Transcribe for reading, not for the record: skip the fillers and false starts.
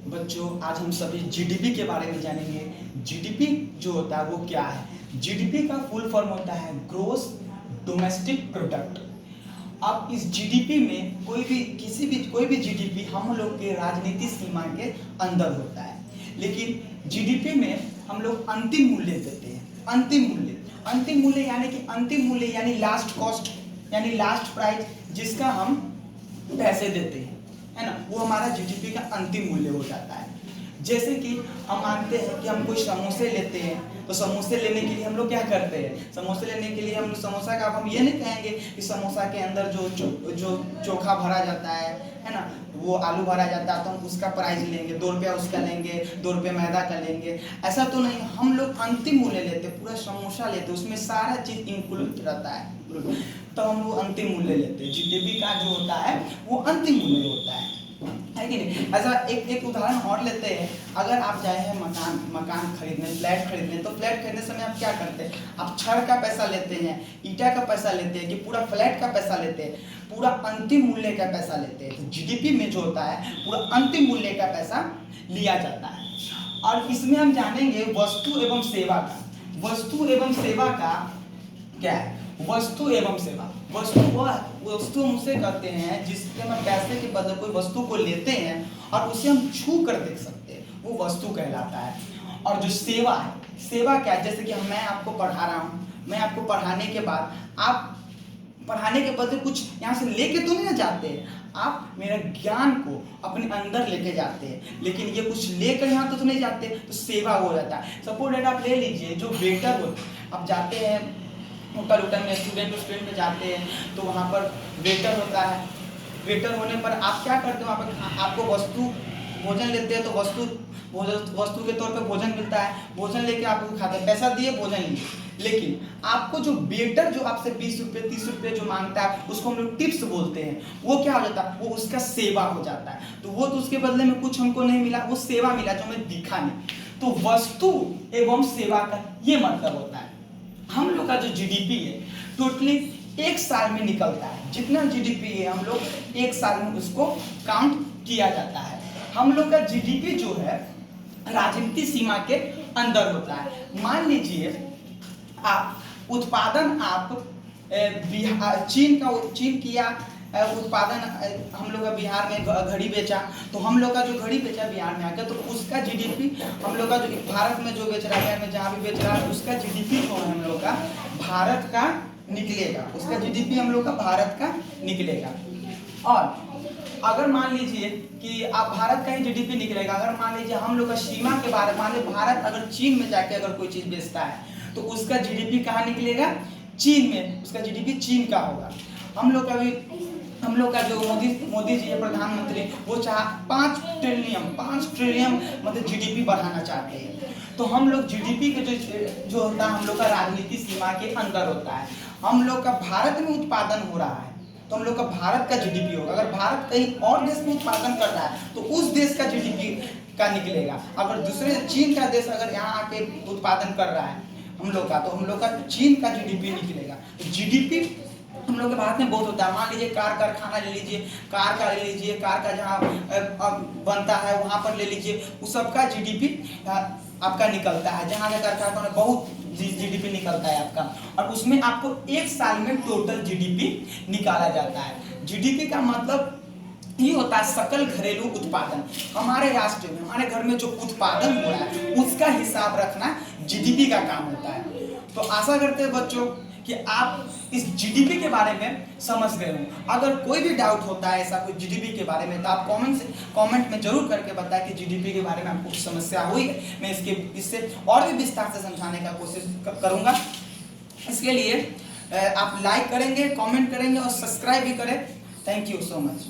बच्चों, आज हम सभी जीडीपी के बारे में जानेंगे। जीडीपी जो होता है वो क्या है। जीडीपी का फुल फॉर्म होता है ग्रोस डोमेस्टिक प्रोडक्ट। अब इस जीडीपी में कोई भी जीडीपी हम लोग के राजनीतिक सीमा के अंदर होता है, लेकिन जीडीपी में हम लोग अंतिम मूल्य देते हैं। अंतिम मूल्य यानी लास्ट कॉस्ट यानी लास्ट प्राइस, जिसका हम पैसे देते हैं, है ना, वो हमारा जीडीपी का अंतिम मूल्य हो जाता है। जैसे कि हम मानते हैं कि हम कोई समोसे लेते हैं, तो समोसे लेने के लिए हम लोग क्या करते हैं, समोसे लेने के लिए हम समोसा का हम ये नहीं कहेंगे कि समोसा के अंदर जो चोखा भरा जाता है ना, वो आलू भरा जाता है, तो हम उसका प्राइस लेंगे, 2 रुपया उसका लेंगे, 2 रुपये मैदा का लेंगे। ऐसा तो नहीं, हम लोग अंतिम मूल्य लेते, पूरा समोसा लेते, उसमें सारा चीज इंक्लूड रहता है, तो हम लोग अंतिम मूल्य लेते हैं। जीडीपी का जो होता है वो अंतिम मूल्य होता है कि नहीं। ऐसा एक उदाहरण और लेते हैं। अगर आप जाए हैं मकान खरीदने, फ्लैट खरीदने, तो फ्लैट खरीदने समय आप क्या करते हैं, आप छड़ का पैसा लेते हैं, ईटा का पैसा लेते हैं, कि पूरा फ्लैट का पैसा लेते हैं, पूरा अंतिम मूल्य का पैसा लेते हैं। तो जीडीपी में जो होता है पूरा अंतिम मूल्य का पैसा लिया जाता है। और इसमें हम जानेंगे वस्तु एवं सेवा का। वस्तु एवं सेवा का क्या है? वस्तु एवं सेवा, वस्तु हम उसे कहते हैं जिसके हम पैसे के बदले कोई वस्तु को लेते हैं और उसे हम छू कर देख सकते हैं, वो वस्तु कहलाता है। और जो सेवा है, सेवा क्या है? जैसे कि मैं आपको पढ़ा रहा हूँ, मैं आपको पढ़ाने के बाद आप पढ़ाने के बदले कुछ यहाँ से लेके तो नहीं जाते, आप मेरे ज्ञान को अपने अंदर लेके जाते हैं, लेकिन ये कुछ लेकर यहाँ तो नहीं जाते, तो सेवा हो जाता है। सपोज डेट आप ले लीजिए, जो वेटर होते, आप जाते हैं होटल में, स्टूडेंट में जाते हैं, तो वहाँ पर वेटर होता है। वेटर होने पर आप क्या करते हो, वहाँ पर आपको भोजन लेते हैं, तो वस्तु के तौर पे भोजन मिलता है, भोजन लेके आप खाते हैं, पैसा दिए भोजन लिए। लेकिन आपको जो वेटर जो आपसे 20 रुपये 30 रुपये जो मांगता है, उसको हम लोग टिप्स बोलते हैं, वो क्या हो जाता है, वो उसका सेवा हो जाता है। तो वो तो उसके बदले में कुछ हमको नहीं मिला, वो सेवा मिला जो हमें दिखा नहीं। तो वस्तु एवं सेवा का ये मतलब होता है। हम लोग का जो जीडीपी है टोटली 1 साल में निकलता है, जितना जीडीपी है हम लोग 1 साल में उसको काउंट किया जाता है। हम लोग का जीडीपी जो है राजनीतिक सीमा के अंदर होता है। मान लीजिए आप उत्पादन, आप चीन किया उत्पादन, हम लोग का बिहार में घड़ी बेचा, तो हम लोग का जो घड़ी बेचा बिहार में आकर, तो उसका जीडीपी हम लोग का जो भारत में जो बेच रहा है, में जहाँ भी बेच रहा है, उसका जीडीपी जो है हम लोग का भारत का निकलेगा, उसका जीडीपी हम लोग का भारत का निकलेगा। और अगर मान लीजिए कि आप भारत का ही जीडीपी निकलेगा, अगर मान लीजिए हम लोग का सीमा के बारे में, मान लीजिए भारत अगर चीन में जाके अगर कोई चीज बेचता है, तो उसका जीडीपी कहाँ निकलेगा, चीन में, उसका जीडीपी चीन का होगा। हम लोग का जो मोदी जी है प्रधानमंत्री, वो 5 ट्रिलियन मतलब जीडीपी बढ़ाना चाहते हैं। तो हम लोग जीडीपी के जो होता है हम लोग का राजनीतिक सीमा के अंदर होता है। हम लोग का भारत में उत्पादन हो रहा है, तो हम लोग का भारत का जीडीपी होगा। अगर भारत कहीं और देश में उत्पादन कर रहा है, तो उस देश का जीडीपी का निकलेगा। अगर दूसरे चीन का देश अगर यहाँ आके उत्पादन कर रहा है हम लोग का, तो हम लोग का चीन का जीडीपी निकलेगा। तो जीडीपी हम लोग के भारत में बहुत होता है। मान लीजिए कारखाना ले लीजिए, कार का जहाँ बनता है वहाँ पर ले लीजिए, उस सबका जीडीपी आपका निकलता है। जहाँ का कारखाना बहुत जीडीपी निकलता है आपका, और उसमें आपको 1 साल में टोटल जीडीपी निकाला जाता है। जीडीपी का मतलब ये होता है सकल घरेलू उत्पादन। हमारे राष्ट्र में, हमारे घर में जो उत्पादन हो रहा है उसका हिसाब रखना जीडीपी का काम होता है। तो आशा करते हैं बच्चों कि आप इस जीडीपी के बारे में समझ गए हो। अगर कोई भी डाउट होता है ऐसा कोई जीडीपी के बारे में, तो आप कमेंट में जरूर करके बताएं कि जीडीपी के बारे में आपको कुछ समस्या हुई है। मैं इससे और भी विस्तार से समझाने का कोशिश करूंगा। इसके लिए आप लाइक करेंगे, कमेंट करेंगे और सब्सक्राइब भी करें। Thank you so much.